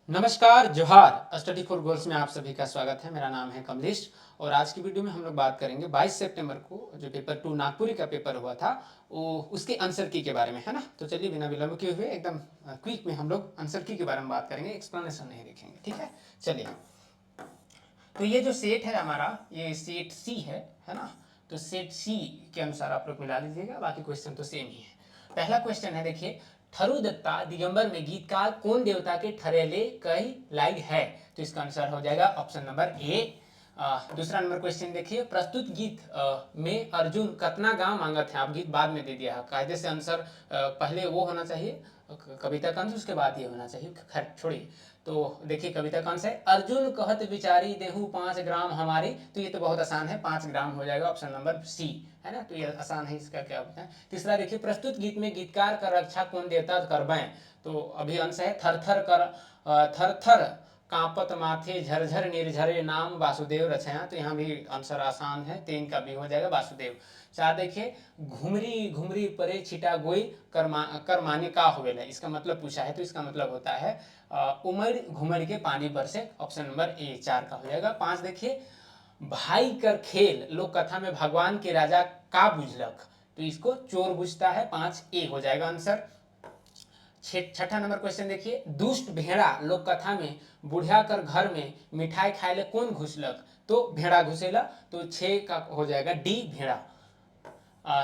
नमस्कार, जोहार। Study for goals में आप सभी का स्वागत है। मेरा नाम है कमलेश और आज की वीडियो में हम लोग बात करेंगे 22 सितंबर को जो पेपर 2 नागपुरी का पेपर हुआ था वो उसके आंसर की के बारे में, है ना। तो चलिए बिना विलंब किए हुए एकदम क्विक में हम लोग आंसर की के बारे में बात करेंगे, एक्सप्लेनेशन नहीं देखेंगे, ठीक है। चलिए, तो ये जो सेट है हमारा, ये सेट सी है ना। तो सेट सी के अनुसार आप लोग मिला लीजिएगा, बाकी क्वेश्चन तो सेम ही है। पहला क्वेश्चन है, देखिए, थरु दत्ता दिगंबर में गीतकार कौन देवता के ठरेले कई लाइग है। तो इसका आंसर हो जाएगा ऑप्शन नंबर ए। दूसरा नंबर क्वेश्चन देखिए, प्रस्तुत गीत में अर्जुन कतना गांव मांगत है। आप गीत बाद में दे दिया है, कायदे से आंसर पहले वो होना चाहिए, कविता का अंश, उसके बाद ये होना चाहिए। खैर छोड़िए। तो देखिए कविता का अंश है, अर्जुन कहत विचारी देहू 5 ग्राम हमारी। तो ये तो बहुत आसान है, 5 ग्राम हो जाएगा, ऑप्शन नंबर सी, है ना। तो ये आसान है, इसका क्या होता है। तीसरा देखिए, प्रस्तुत गीत में गीतकार का रक्षा कौन देवता करबैं। तो अभी अंश है, थर थर कर थर थर कांपत माथे झरझर निर्झरे नाम वासुदेव रचया। तो यहाँ भी आंसर आसान है, 3 का भी हो जाएगा वासुदेव। 4 देखिए, घुमरी घुमरी परे छिटा गोई कर माने का होवेला। इसका मतलब पूछा है, तो इसका मतलब होता है उमड़ घुमड़ के पानी पर से, ऑप्शन नंबर ए 4 का हो जाएगा। 5 देखिए, भाई कर खेल लोक कथा में भगवान के राजा का बुझलक। तो इसको चोर बुझता है, 5 ए हो जाएगा आंसर। छठा नंबर क्वेश्चन देखिए, दुष्ट भेड़ा लोक कथा में बुढ़िया कर घर में मिठाई खाए ले कौन घुसलक। तो भेड़ा घुसेला। तो 6 का हो जाएगा डी, भेड़ा।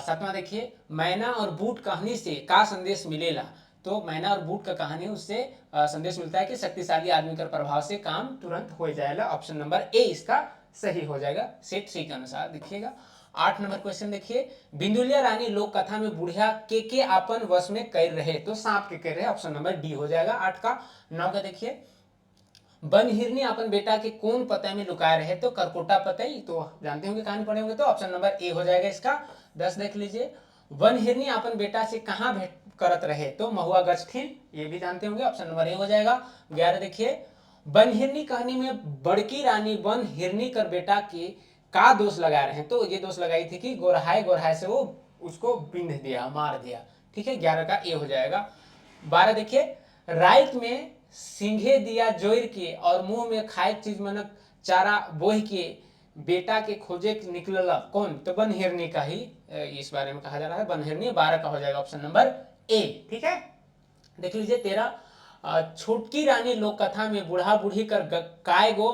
7वां देखिए, मैना और बूट कहानी से का संदेश मिलेला। तो मैना और बूट का कहानी, उससे संदेश मिलता है कि शक्तिशाली आदमी के प्रभाव से काम तुरंत हो जाएगा। ऑप्शन नंबर ए इसका सही हो जाएगा, सेट सी के अनुसार। देखिएगा 8 नंबर क्वेश्चन देखिए, बिंदुलिया रानी लोक कथा में बुढ़िया के आपन वश में कर रहे। तो सांप के कर रहे, ऑप्शन नंबर डी हो जाएगा 8 का। 9 का देखिए, वन हिरनी अपन बेटा के कौन पते में लुकाए रहे। तो करकोटा पतई, तो जानते होंगे, कहानी पढ़े होंगे, तो ऑप्शन नंबर ए हो जाएगा इसका। 10 देख लीजिए, वन हिरनी अपन बेटा से कहाँ भेंट करत रहे। तो महुआ गछठिन, ये भी जानते होंगे, ऑप्शन नंबर ए हो जाएगा। 11 देखिए, वन हिरनी कहानी में बड़की रानी वन हिरनी कर बेटा के का दोष लगा रहे हैं। तो ये दोष लगाई थी कि गोरहाय गोरहाय से वो उसको बिंध दिया, मार दिया, ठीक है। 11 का ए हो जाएगा। 12 देखिए, राइत में सिंघे दिया जोर के और मुंह में खाए चीज मनक चारा बोह के बेटा के खोजे निकलला कौन। तो वन हिरनी का ही इस बारे में कहा जा रहा है, वन हिरनी। 12 का हो जाएगा ऑप्शन नंबर ए, ठीक है। देख लीजिए 13, छोटकी रानी लोक कथा में बूढ़ा बूढ़ी कर काय गो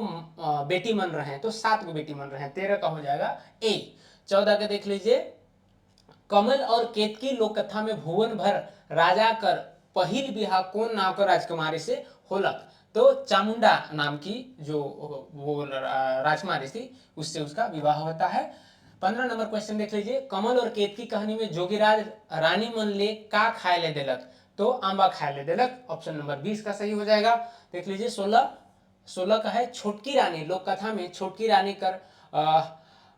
बेटी मन रहे हैं। तो 7 गो बेटी मन रहे हैं, 13 का हो जाएगा ए। 14 का देख लीजिए, कमल और केतकी लोक कथा में भुवन भर राजा कर पहिल बिहा कौन नाम का राजकुमारी से होलक। तो चामुंडा नाम की जो वो राजकुमारी थी, उससे उसका विवाह होता है। 15 नंबर क्वेश्चन देख लीजिए, कमल और केतकी कहानी में जोगीराज रानी मन ले का खाए ले देलक। तो आंबा खाए ले देलक, ऑप्शन नंबर 20 का सही हो जाएगा। देख लीजिए 16 का है, छोटकी रानी लोक कथा में छोटकी रानी कर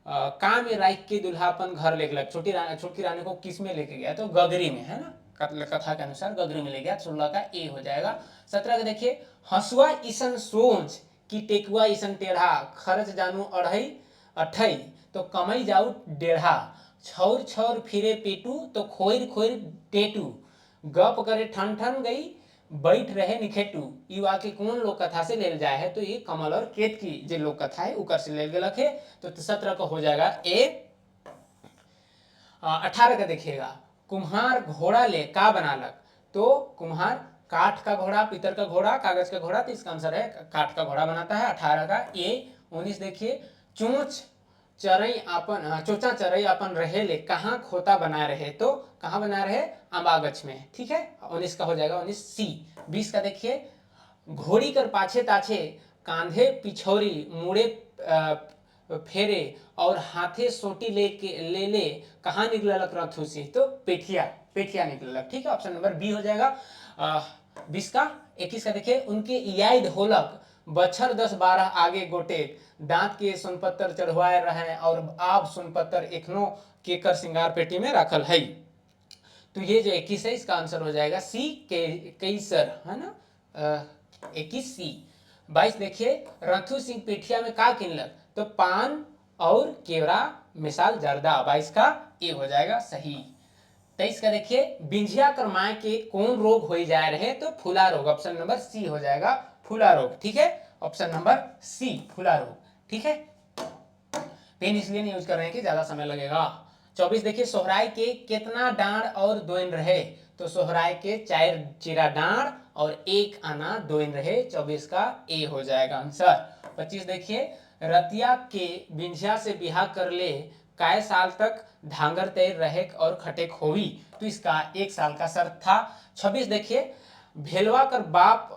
काम में राख के दुल्हापन घर ले गया। छोटकी रानी को किस में लेके गया। तो गगरी में, है ना, कथा के अनुसार गगरी में ले गया। 16 का ए हो जाएगा। 17 का देखिए, हंसुआ ईसन सोच की टेकुआ ईसन टेढ़ा खर्च जानू अढ़ई अठई। तो कमई जाऊ डेढ़ा, छौर छौर फिरे पेटू तो खोर खोर टेटू, गप करे ठन ठन गई बैठ रहे निखेटू। ई वाक्य कौन लोक कथा से लेल जाए है। तो ये कमल और केत की जो लोक कथा है उकर से लेल गेलक है। तो 17 का हो जाएगा ए। 18 का देखिएगा, कुम्हार घोड़ा ले का बनालक। तो कुम्हार काठ का घोड़ा, पीतल का घोड़ा, कागज का घोड़ा। तो इसका आंसर है काठ का घोड़ा बनाता है, 18 का ए। 19 देखिए, चोंच चरई अपन चोचा चरई अपन रहे ले कहाँ खोता बना रहे। तो कहाँ बना रहे, आंबागछ में, ठीक है। 19 का हो जाएगा 19 सी। 20 का देखिए, घोड़ी कर पाछे ताछे कांधे पिछौरी मुड़े फेरे और हाथे सोटी ले कहाँ निकलक रथू से। तो पेठिया पेठिया निकलक, ठीक है। ऑप्शन नंबर बी हो जाएगा 20 का। 21 का देखिए, उनके याद होलक बछर 10-12 आगे गोटे दांत के सोनपत्तर चढ़वाए रहे और आप सोनपत्तर एखनो केकर श्रृंगार पेटी में रखल है। तो ये जो 21 है इसका आंसर हो जाएगा सी, केसर, है ना, 21 सी। 22 देखिए, रथु सिंह पेठिया में का किनलक। तो पान और केवड़ा मिसाल जर्दा, 22 का ए हो जाएगा सही। 23 का देखिए, बिंझिया कर माए के कौन रोग हो जाए रहे। तो फूला रोग, ऑप्शन नंबर सी हो जाएगा फूला रोग, ठीक है, ऑप्शन नंबर सी फूला रोग, ठीक है। पेन इसलिए नहीं यूज कर रहे हैं कि ज्यादा समय लगेगा। 24 देखिए, सोहराय के कितना डांड और दोइन रहे, तो सोहराय के 4 चिरा डांड और 1 आना दोइन रहे, 24 का ए हो जाएगा आंसर। 25 देखिए, रतिया के बिंझिया से बिहा कर ले, काय साल तक धांगर तैर रहे और खटेक होवी, तो इसका 1 साल का शर्त था। 26 देखिए, भेलवा कर बाप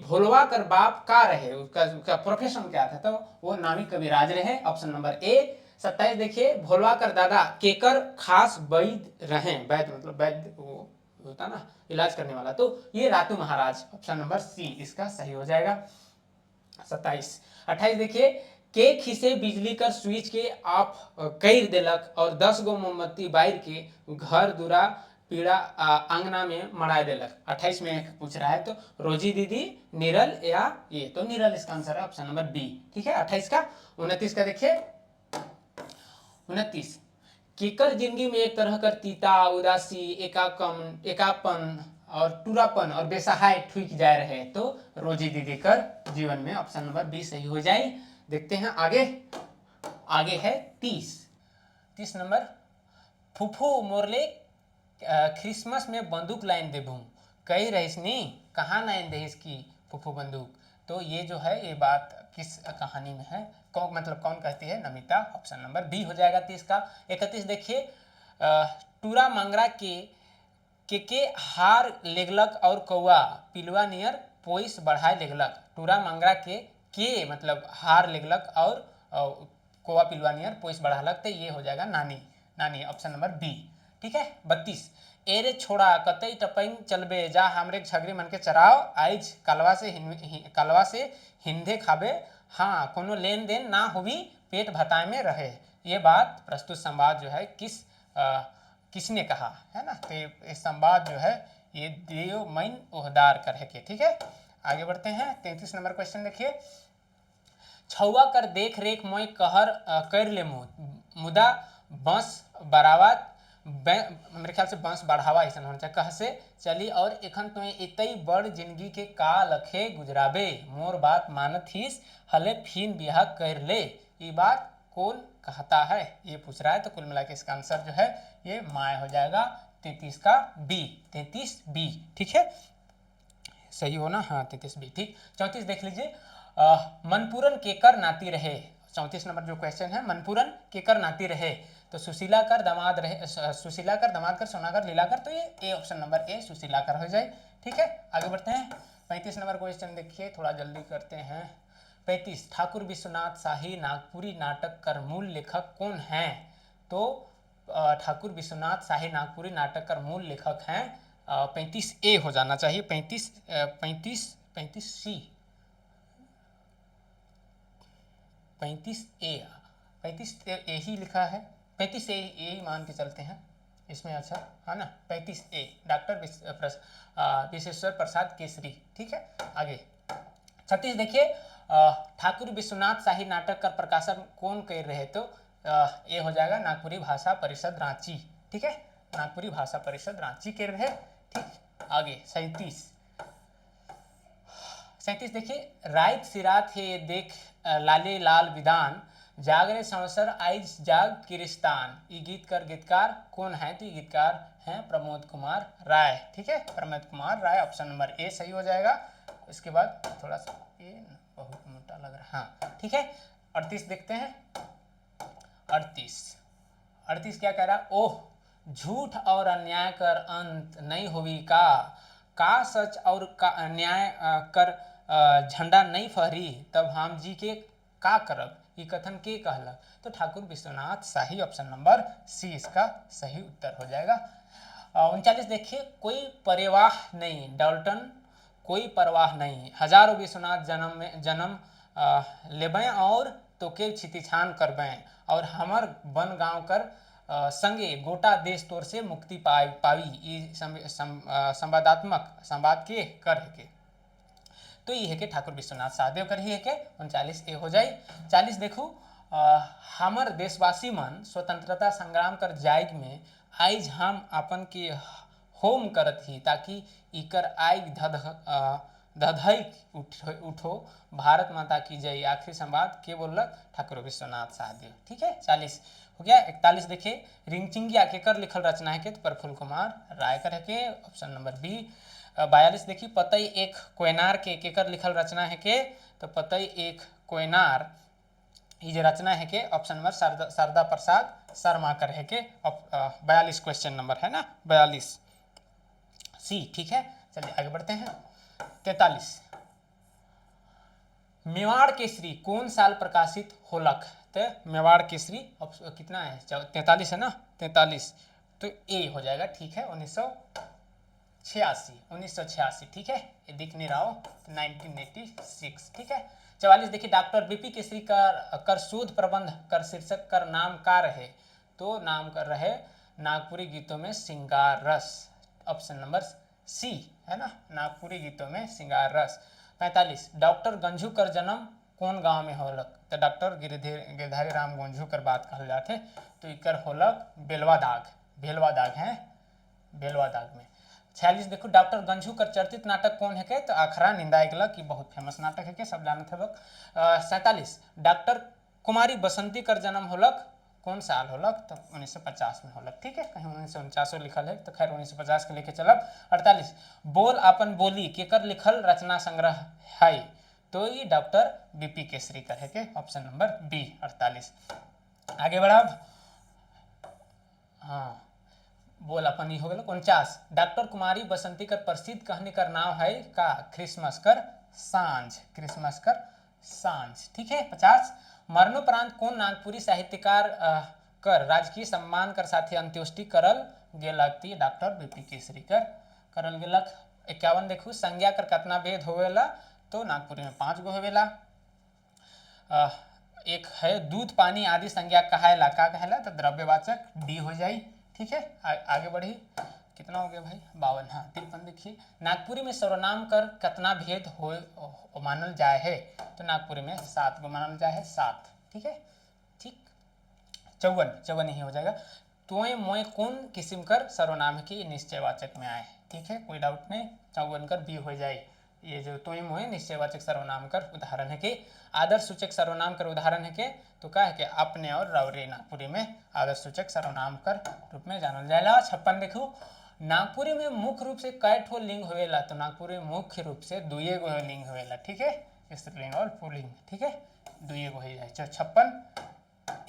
भोलवा कर बाप का रहे, उसका प्रोफेशन क्या था, तो वो नामी कविराज रहे, ऑप्शन नंबर ए। 27 देखिए, भोलवा कर दादा केकर खास वैद्य रहे, वैद्य मतलब वैद्य वो होता ना इलाज करने वाला, तो ये रातू महाराज, ऑप्शन नंबर सी इसका सही हो जाएगा। 27। 28 देखिए, के खिसे बिजली कर स्विच के ऑफ कर देलक और 10 गो मोमबत्ती बार के घर दूरा पीड़ा आंगना में मड़ा देलक। 28 में पूछ रहा है, तो रोजी दीदी, निरल या ये, तो निरल इसका आंसर है, ऑप्शन नंबर बी, ठीक है 28 का। 29 का देखिए, 29 केकर जिंदगी में एक तरह कर तीता उदासी एकापन और टूरापन और बेसहाय ठुक जा रहे, तो रोजी दीदी कर जीवन में, ऑप्शन नंबर बी सही हो जाए। देखते हैं आगे, आगे है 30 नंबर, फूफू मोरले क्रिसमस में बंदूक लाइन देबू, कही रहीस नी कहाँ लाइन दे इसकी फूफू बंदूक, तो ये जो है ये बात किस कहानी में है, कौन मतलब कौन कहती है, नमिता, ऑप्शन नंबर बी हो जाएगा 30 का। 31 देखिए, टूरा मंगरा के हार लेगलक और कौआ पिलुआ नियर पोइस बढ़ाए लेगलक, टूरा मंगरा के मतलब हार लेगलक और कौआ पिलुआ नियर पोइस बढ़ालक, तो ये हो जाएगा नानी, नानी ऑप्शन नंबर बी, ठीक है। 32 एरे छोड़ा कतई टपैंग चलबे जा हमरे झगरी मन के चराव, आइज कलवा से हिंदे खाबे, हाँ कोनो लेन देन ना हुई पेट भताए में रहे, ये बात प्रस्तुत संवाद जो है किसने कहा है ना, तो ये संवाद जो है ये देव मैन ओहदार करे के, ठीक है। आगे बढ़ते हैं, 33 नंबर क्वेश्चन देखिए, छौआ कर देख रेख मोय कहर कर ले मुदा बंस बरावत मेरे ख्याल से बंस बढ़ावा ऐसा होना चाहिए, कह से चली और एखन तो इतई बड़ जिंदगी के का लखे गुजराबे, मोर बात मानत हिस हले फिन बिहा कर ले, ये बात कौन कहता है, ये पूछ रहा है, तो कुल मिला के इसका आंसर जो है ये माय हो जाएगा 33 का बी, 33 बी, ठीक है, सही हो ना, हाँ 33 बी, ठीक। 34 देख लीजिए, मनपूरन केकर नाती रहे, 34 नंबर जो क्वेश्चन है, मनपूरन केकर नाती रहे, तो सुशीला कर दामाद रहे, सुशीला कर दामाद कर सोना कर लीला कर, तो ये A option number A Sushila कर हो जाए, ठीक है। आगे बढ़ते हैं, 35 नंबर क्वेश्चन देखिए, थोड़ा जल्दी करते हैं। 35 ठाकुर विश्वनाथ शाही नागपुरी नाटक कर मूल लेखक कौन हैं, तो ठाकुर विश्वनाथ शाही नागपुरी नाटक कर मूल लेखक हैं, 35 ए हो जाना चाहिए, 35 सी, 35 ए ही लिखा है, 35 ए ही मान के चलते हैं इसमें, अच्छा है ना, 35 ए डॉक्टर विश्वेश्वर प्रसाद केसरी, ठीक है। आगे 36 देखिए, ठाकुर विश्वनाथ शाही नाटक का प्रकाशन कौन कर रहे, तो ये हो जाएगा नागपुरी भाषा परिषद रांची, ठीक है, नागपुरी भाषा परिषद रांची के रहे, ठीक। आगे 37 देखिए, राइत सिरात है देख लाले लाल विधान, जागरे संवसर आइज जाग किरिस्तान, ये गीतकार कौन है, तो ये गीतकार हैं प्रमोद कुमार राय, ठीक है, Pramod Kumar Rai, option number A सही हो जाएगा। इसके बाद थोड़ा सा ये बहुत मोटा लग रहा है, हाँ ठीक है। 38 देखते हैं, 38 क्या कह रहा, ओह झूठ और अन्याय कर अंत नहीं होवी का सच और का न्याय कर झंडा नहीं फहरी, तब हम जी के का करब, ये कथन के कहलक, तो ठाकुर विश्वनाथ शाही, ऑप्शन नंबर सी इसका सही उत्तर हो जाएगा। 39 देखिए, कोई परवाह नहीं डाल्टन, कोई परवाह नहीं, हजारों विश्वनाथ जन्म लेबें और तोके छितिछान करबें, और हमर बन गांव कर संगे गोटा देश तोर से मुक्ति पावी, ये संवादात्मक के कर के, तो ये है कि ठाकुर विश्वनाथ सहदेव कर ही है के 39 ए हो जाए। 40 देखो, हमर देशवासी मन स्वतंत्रता संग्राम कर जायग में आइज हम अपन के होम करत ही, ताकि इकर आयग धधई उठो भारत माता की जय, आखिरी संवाद के बोलक ठाकुर विश्वनाथ शाहदेव। ठीक है, 40 हो गया। 41 देखिए, रिंगचिंगिया केकर लिखल रचना है के, तो प्रफुल्ल कुमार रायकर है के, ऑप्शन नंबर बी। 42 देखिए, पतई एक कोयनार के केकर लिखल रचना है के, तो पतई एक कोयनार ये जो रचना है के, ऑप्शन नंबर शारदा प्रसाद शर्माकर है के। 42 क्वेश्चन नंबर है ना, 42 सी। ठीक है, चलिए आगे बढ़ते हैं। 43 मेवाड़ केसरी कौन साल प्रकाशित होलक, तो मेवाड़ केसरी कितना है, 43 है ना, 43 तो ए हो जाएगा। ठीक है, 1986। ठीक है, ये दिख नहीं रहा हो तो 1986। ठीक है, 44 देखिए, डॉक्टर बीपी केसरी कर शोध प्रबंध कर शीर्षक कर नाम का रहे, तो नाम कर रहे नागपुरी गीतों में श्रृंगार रस, ऑप्शन नंबर सी है ना, नागपुरी गीतों में श्रृंगार रस। 45 डॉक्टर गंझूकर जन्म कौन गांव में होलक, तो डॉक्टर गिरधारी राम गंझूकर बात कहल जाते, तो इकर होलक बेलवा दाग है, बेलवा दाग में। 46 देखो, डॉक्टर गंझूकर चर्चित नाटक कौन है के, तो आखरा निंदा एकला की बहुत फेमस नाटक है के, सब जानते हैं लोग। 47 डॉक्टर कुमारी बसंती कर जन्म होलक कौन साल होलक, तो 1950 में होलक। ठीक है, कहीं 1949 लिखल है, तो खैर 1950 के लेके चलब। 48 बोल अपन बोली केकर लिखल रचना संग्रह है, तो ये डॉक्टर बीपी केसरी कर है के, ऑप्शन नंबर बी 48। आगे बढ़ब, हाँ बोल अपन हो गया। 49 डॉक्टर कुमारी बसंती कर प्रसिद्ध कहनी कर नाम है का, क्रिसमस कर सांझ। ठीक है, 50 मरणोपरांत कौन नागपुरी साहित्यकार कर राजकीय सम्मान कर साथे अंत्येष्टि करल गेलक, डॉक्टर बीपी केसरी कर करल गेलक। 51 देखू, संज्ञा कर कितना भेद होवेला, तो नागपुरी में 5 गो होवेला। एक है दूध पानी आदि संज्ञा कहायला, का कहेला, तो द्रव्यवाचक डी हो जाए। ठीक है, आगे बढ़ी, कितना हो गया भाई, 52। हाँ 53 देखिए, नागपुरी में सर्वनाम कर कितना भेद हो मानल जाए है, तो नागपुरी में 7 गो मानल जाए है, 7। ठीक है, ठीक। 54 ही हो जाएगा। तोय मोय कौन किस्म कर सर्वनाम है कि निश्चयवाचक में आए। ठीक है, कोई डाउट नहीं, 54 कर बी हो जाए। ये जो तोय मोय निश्चयवाचक सर्वनाम कर उदाहरण है कि, आदर्श सूचक सर्वनाम कर उदाहरण है कि, तो क्या है कि अपने और रवरे नागपुरी में आदर्श सूचक सर्वनाम कर रूप में जानल जाएगा। 56 देखो, नागपुरी में मुख्य रूप से कै ठो लिंग होवेला, तो नागपुरी में मुख्य रूप से 2 गो लिंग होवेला। ठीक है, स्त्रीलिंग और पुल्लिंग। ठीक है, 2 गो हो जाए। 56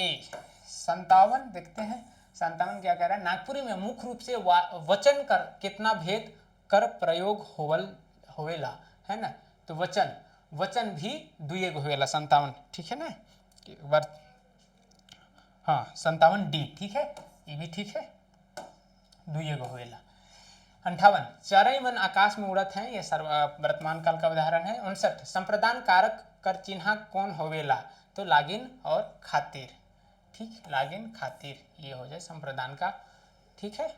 ए। 57 देखते हैं, 57 क्या कह रहा है, नागपुरी में मुख्य रूप से वचन कर कितना भेद कर प्रयोग होवेला है ना, तो वचन भी 2 गो होवेला 57। ठीक है ना, एक बार, हाँ 57 डी। ठीक है, ये भी ठीक है, 2 गो होवेला। 58 चरई मन आकाश में उड़त है, ये वर्तमान काल का उदाहरण है। 59 संप्रदान कारक कर चिन्ह कौन होवेला, तो लागिन और खातिर। ठीक, लागिन खातिर ये हो जाए संप्रदान का। ठीक है,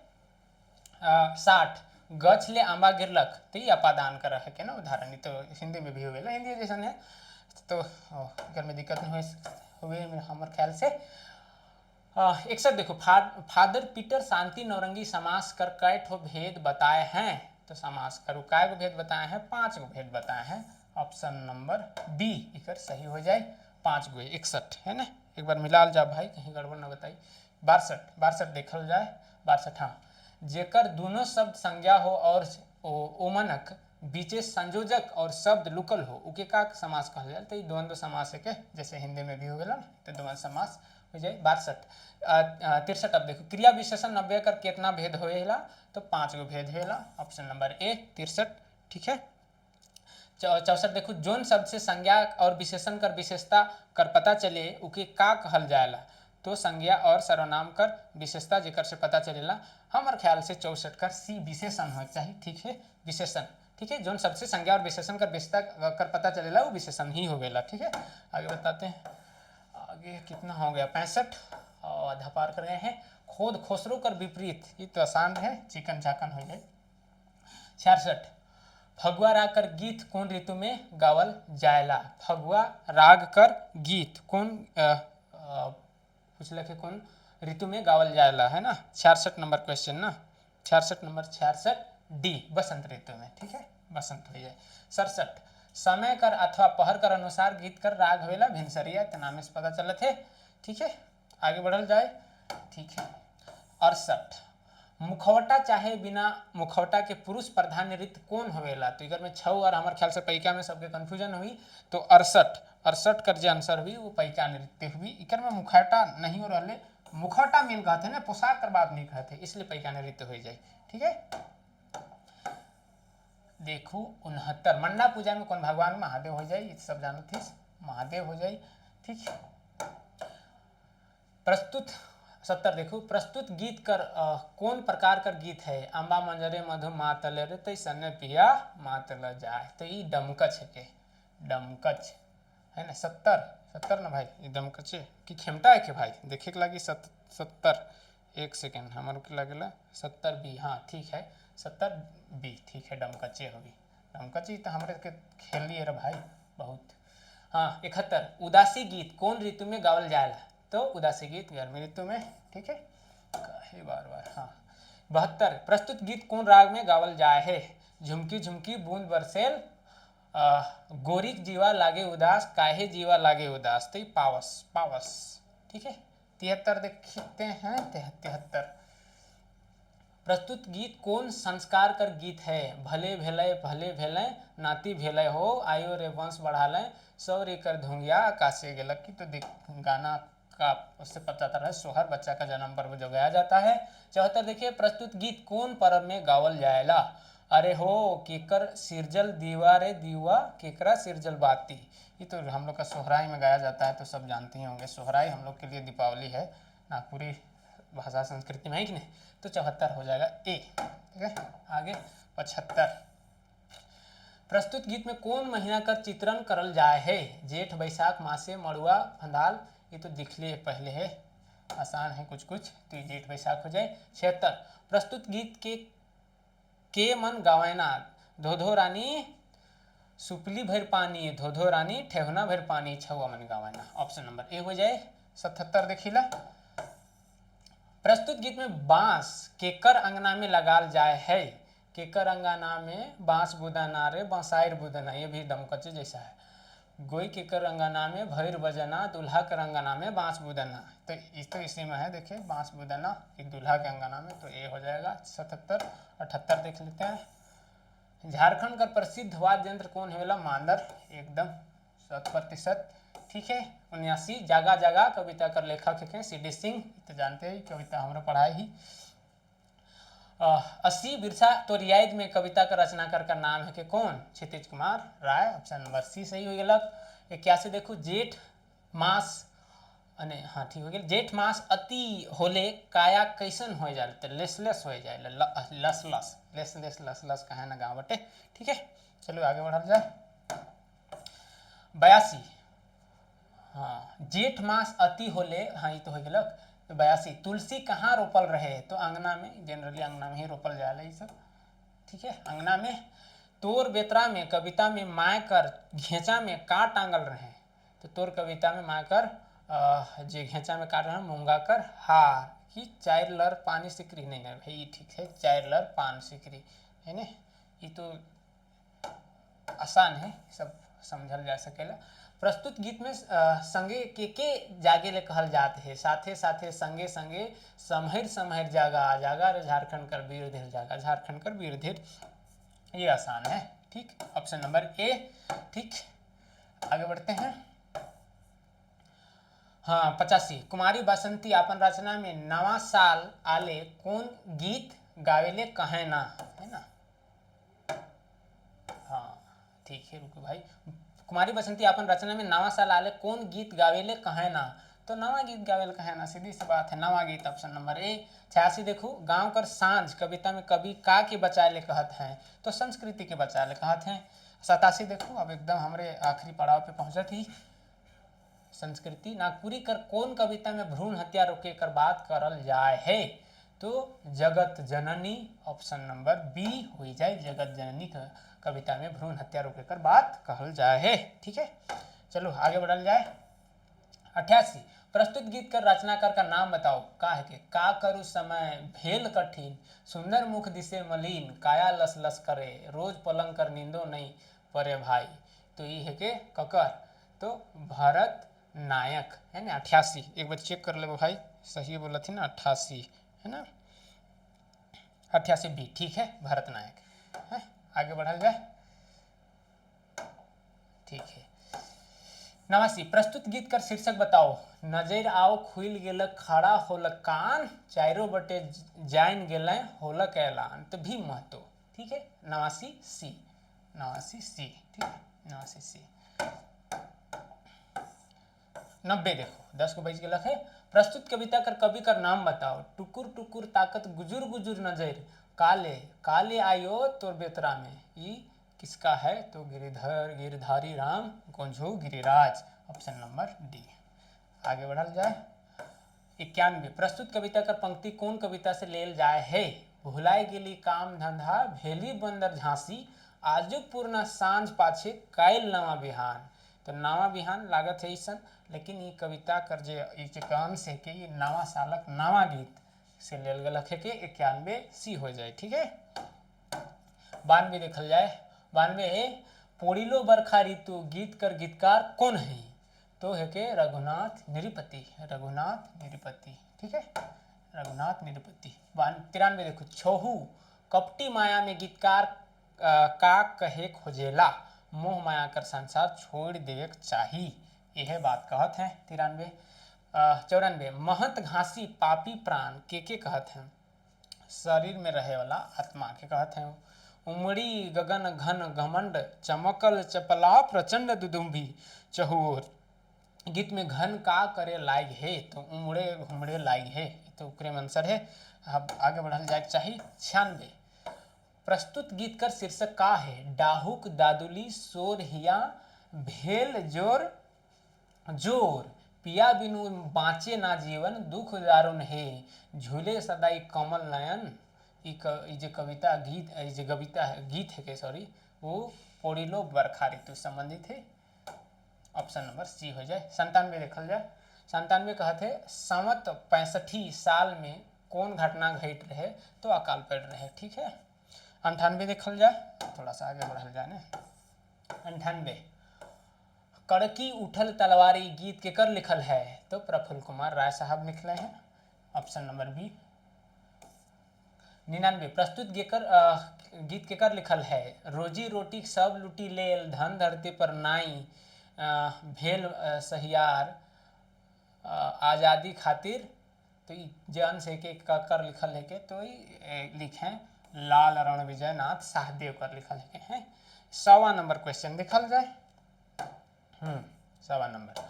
60 गछ ले आंबा गिरलक, तो ये अपादान कर है के ना उदाहरण, तो हिंदी में भी होवेला, हिंदी जैसा है, तो घर में दिक्कत नहीं हुए हमारे ख्याल से। 61 देखो, फादर पीटर शांति नौरंगी समास कर कै ठो भेद बताए हैं, तो समास कर कै गो भेद बताए हैं, 5 गो भेद बताए हैं, ऑप्शन नंबर बी इकर सही हो जाए, 5 गो। 61 है ना, एक बार मिलाल जा भाई, कहीं गड़बड़ ना बताई। 62 देखल जाए, 62 हाँ, जेकर दोनों शब्द संज्ञा हो और ओमनक बीचे संयोजक और शब्द लुकल हो, उके का समास कहल जाए, तो द्वंद्व समास है के, जैसे हिंदी में भी हो गया, तो द्वंद्व समास हो जाए। 62 63 अब देखो, क्रिया विशेषण 90 कर कितना भेद होएला, तो 5 गो भेद होएला, ऑप्शन नंबर ए 63। ठीक है, 64 देखो, जोन शब्द से संज्ञा और विशेषण कर विशेषता कर पता चले उके का कहल जाएला, तो संज्ञा और सर्वनाम कर विशेषता जेकर से पता चलेला, हमारे ख्याल से 64 कर सी विशेषण होना चाहिए। ठीक है, विशेषण। ठीक है, जोन सबसे संज्ञा और विशेषण कर विशेषता कर पता चलेला वो विशेषण ही होवेला। ठीक है, आगे बताते हैं, आगे कितना हो गया, 65 आधा पार कर गए हैं। खोद खोसरो कर विपरीत, ये तो आसान है, चिकन चाकन हो जाए। 66 फगुआ राग कर गीत कौन ऋतु में गावल जायला, फगुआ राग कर गीत कौन कुछ लखे कौन ऋतु में गावल जायला है ना, 66 नंबर क्वेश्चन ना, 66 नंबर 66 डी बसंत ऋतु में। ठीक है, बसंत हो जाए। 67 समय कर अथवा पहर कर अनुसार गीत कर राग होवेला भिनसरिया, तो नामे से पता चलत है। ठीक है, आगे बढ़ल जाए। ठीक है, 68 मुखौटा चाहे बिना मुखौटा के पुरुष प्रधान नृत्य कौन होवेला, तो इधर में छऊ और हमारे ख्याल से पैका में सबके कंफ्यूजन हुई, तो 68 कर जो आंसर हुई वो पैका नृत्य हुई। इकर में मुखौटा नहीं हो रहा, मुखौटा मेन कहते हैं ना, पोशाक कर बात नहीं कहते, इसलिए पैका नृत्य हो जाए। ठीक है, देखो 69 मंडा पूजा में कौन भगवान, महादेव हो जाए, ये सब जानो थी, महादेव हो जाए। ठीक है, प्रस्तुत 70 देखो प्रस्तुत गीत कर कौन प्रकार कर गीत है, अम्बा मंजरे मधु मातल रे तै सन्ने पिया मातल जाए, तो ये डमकच है के, डमकच है ना। 70 ना भाई, ये डमकच है कि खेमटा है के भाई, देखे के लगी 70 एक सेकेंड हमारे के लगेला 70 बी, हाँ ठीक है 70 बी, ठीक है डमकचे होगी, डमकची तो हमारे के खेल लिए रे भाई बहुत। हाँ 71 उदासी गीत कौन ऋतु में गावल जाएला, तो उदासी गीत गर्मी ऋतु में। ठीक है, कहे बार बार। हाँ 72 प्रस्तुत गीत कौन राग में गावल जाए है, झुमकी झुमकी बूंद बरसेल गोरी जीवा लागे उदास, काहे जीवा लागे उदास, तो पावस पावस। ठीक है, 73 देखते हैं, 73 प्रस्तुत गीत कौन संस्कार कर गीत है, भले भेले नाती भेले हो, आयो रे वंश बढ़ा लें, सौ रे कर धुंगिया आकाशे गेलक की, तो गाना का उससे पता चलता है सोहर बच्चा का जन्म पर्व जो गाया जाता है। 74 देखिए प्रस्तुत गीत कौन पर्व में गावल जाएला, अरे हो केकर सिरजल दीवा रे दीवा केकरा सिरजल बाती, ये तो हम लोग का सोहराई में गाया जाता है, तो सब जानते ही होंगे, सोहराई हम लोग के लिए दीपावली है, नागपुरी भाषा संस्कृति में है कि नहीं, तो 74 हो जाएगा ए। ठीक है, आगे 75 प्रस्तुत गीत में कौन महीना कर चित्रण करल जाए है, जेठ बैसाख मासे मड़ुआ फंदाल, ये तो दिख लिए पहले है, आसान है कुछ कुछ, तो जेठ बैसाख हो जाए। 76 प्रस्तुत गीत के मन गावैना, धो धो रानी सुपली भर पानी, धो धो रानी ठेहुना भर पानी, छवा मन गावैना, ऑप्शन नंबर ए हो जाए। 77 देखिला प्रस्तुत गीत में बांस केकर अंगना में लगाल जाए है, केकर अंगना में बांस बुदाना रे बांसाइर बुदना, ये भी दमकचे जैसा है, गोई केकर अंगना में भैर बजना, दूल्हा के अंगना में बांस बुदना, तो इसी में है, देखिए बांस बुदना कि दूल्हा के अंगना में, तो ये हो जाएगा 77। 78 देख लेते हैं झारखंड का प्रसिद्ध वाद्य यंत्र कौन है, मांदर, एकदम 100%। ठीक है, 79 जागा जागा कविता कर लेखक है सी डी सिंह, तो जानते हैं कविता हमारा पढ़ाई ही। 80 बिरसा तो रियायत में कविता का रचना कर नाम है कि कौन, क्षितिज Kumar Rai, option number C सही हो गया। 81 देखो जेठ मास अने हाँ ठीक हो गया, जेठ मास अति होले काया कैसन हो जाए, तो लेसलेस हो जाए, लस लस लेस लेस लस लस कहे ना गाँव बटे। ठीक है, चलो आगे बढ़ल जाए। 82 हाँ जेठ मास अति होले, हाँ ये तो हो गया। तो 82 तुलसी कहाँ रोपल रहे, तो अंगना में, जनरली अंगना में ही रोपल जाए ये सब। ठीक है, अंगना में। तोर बेतरा में कविता में मायकर घेचा में का टांगल रहे, तो तोर कविता में मायकर जे घेचा में काट रहे मूंगा कर हार, कि चार लर पानी सिकरी, नहीं नहीं भाई ठीक है, चार लर पान सिकरी है ना, ये तो आसान है, सब समझल जा सकेला। प्रस्तुत गीत में संगे के जागे ले कहल जाते हैं, साथे साथे संगे संगे समहर समहर जागा जागा रे झारखंड कर वीर धीर जागा, झारखंड कर वीर धीर, ये आसान है। ठीक, ऑप्शन नंबर ए। ठीक, आगे बढ़ते हैं। हाँ 85 कुमारी बसंती अपन रचना में नवा साल आले कौन गीत गावेले कहे ना, है ना। हाँ ठीक है, रुको भाई, कुमारी बसंती अपन रचना में नवा साल आले कौन गीत गावेले कहे ना, तो नवा गीत गावेले कहे ना, सीधी सी बात है, नवा गीत, ऑप्शन नंबर ए। 86 देखो गांव कर सांझ कविता में कवि का के बचाए ले कहत हैं, तो संस्कृति के बचाए ले कहत हैं। 87 देखो अब एकदम हमारे आखिरी पड़ाव पे पहुंचा थी, संस्कृति नागपुरी कर कौन कविता में भ्रूण हत्या रोके कर बात करल जाए है, तो जगत जननी, ऑप्शन नंबर बी हो जाए, जगत जननी का कविता में भ्रूण हत्या रोके कर बात कहल जाए है। ठीक है, चलो आगे बढ़ल जाए। 88 प्रस्तुत गीत कर रचनाकार का नाम बताओ। का है के का करू समय भेल कठिन, सुंदर मुख दिसे मलिन, काया लस लस करे, रोज पलंग कर नींदो नहीं परे भाई। तो ये है के ककर, तो भरत नायक है ना। 88, एक बार चेक कर ले भाई, सही बोला थी ना 88 है ना, 88 भी ठीक है, भरत नायक है। आगे बढ़ा जाए, ठीक है। 89, प्रस्तुत गीत कर शीर्षक बताओ। नजर आओ खुल गेल खड़ा होलक कान, चारों बटे जान गेल होलक ऐलान। तो भी महतो, ठीक है। 89 सी, 89 सी, ठीक है, 89 सी। 90 देखो, 10 को बच गया है। प्रस्तुत कविता कर कवि का नाम बताओ। टुकुर टुकुर ताकत गुजुर गुजुर नजर, काले काले आयो तोर बेतरा में। ये किसका है, तो Girdhari Ram Gonjhu Giriraj, option number D. आगे बढ़ल जाए। 91, प्रस्तुत कविता कर पंक्ति कौन कविता से लेल जाए है। भुलाए गेली काम धंधा भेली बंदर झांसी, आजुक पूर्ण सांझ पाछे कायल नवा बिहान। तो नवा बिहान लागत है ईसन, लेकिन ये कविता कर जे काम से के ये नवा सालक नवा गीत से लेल गल है के 91 सी हो जाए, ठीक है। 92 देखल जाए। 92 है पोड़िलो बरखा ऋतु गीत कर गीतकार कौन है। तो है के रघुनाथ निरिपति, रघुनाथ निरिपति, ठीक है, रघुनाथ निरिपति। 93 देखो, छोहू कपटी माया में गीतकार का कहे खोजेला, मोह माया कर संसार छोड़ देवे चाही। यह बात कहत है 93। 94, महत घासी पापी प्राण के कहत हैं, शरीर में रहे वाला आत्मा के कहत हैं। उमड़ी गगन घन घमंड चमकल चपला प्रचंड दुदुम्भी चहुर, गीत में घन का करे लायक है, तो उमड़े घुमड़े लायक है, तो उक्रेम आंसर है। अब आगे बढ़ल जाए चाहिए। 96, प्रस्तुत गीत कर शीर्षक का है। डाहुक दादुली सोर हिया भेल जोर जोर, पिया बिनु बाँचे ना जीवन दुख दारुण है, झूले सदाई कमल नयन। जो कविता गीत जो कविता है गीत है के सॉरी, वो पोड़िलो बरखा ऋतु संबंधित है, ऑप्शन नंबर सी हो जाए। 97 देखल जाए। 97 कहते संवत 65 साल में कौन घटना घट रहे, तो अकाल पड़ रहे, ठीक है। 98 देखल जाए, थोड़ा सा आगे बढ़ल जाए ना। 98, कड़की उठल तलवारी गीत के कर लिखल है, तो प्रफुल्ल कुमार राय साहब लिखले हैं, ऑप्शन नंबर बी। 99, प्रस्तुत गीत के कर लिखल है। रोजी रोटी सब लुटी लेल धन धरती पर नाई, भेल सहियार आज़ादी खातिर। तो जन से के कर लिखल है के, तो लिखे लाल रण विजय नाथ सहदेव कर लिखल है। 100वां नंबर क्वेश्चन देखल जाए। 100वां नंबर,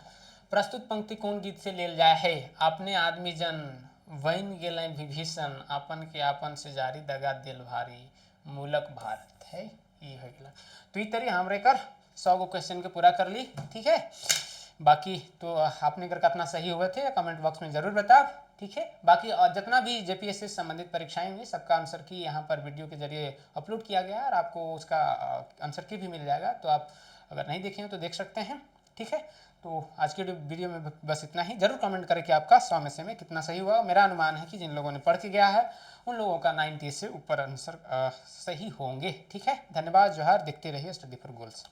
प्रस्तुत पंक्ति कौन गीत से लेल जाए है। अपने आदमी जन वैन गेल विभीषण, अपन के आपन से जारी दगा दिल भारी, मूलक भारत है, ये हो गया। तो ये तरी हमरे कर 100 गो क्वेश्चन के पूरा कर ली, ठीक है। बाकी तो आपने कर कितना सही हुए थे कमेंट बॉक्स में जरूर बताओ, ठीक है। बाकी जितना भी जेपीएससी से संबंधित परीक्षाएं हुई सबका आंसर की यहाँ पर वीडियो के जरिए अपलोड किया गया है, और आपको उसका आंसर की भी मिल जाएगा, तो आप अगर नहीं देखे हो तो देख सकते हैं, ठीक है। तो आज के वीडियो में बस इतना ही। जरूर कमेंट करें कि आपका 100 में से में कितना सही हुआ। मेरा अनुमान है कि जिन लोगों ने पढ़ के गया है उन लोगों का 90 से ऊपर आंसर सही होंगे, ठीक है। धन्यवाद, जोहार, देखते रहिए स्टडी फॉर गोल्स।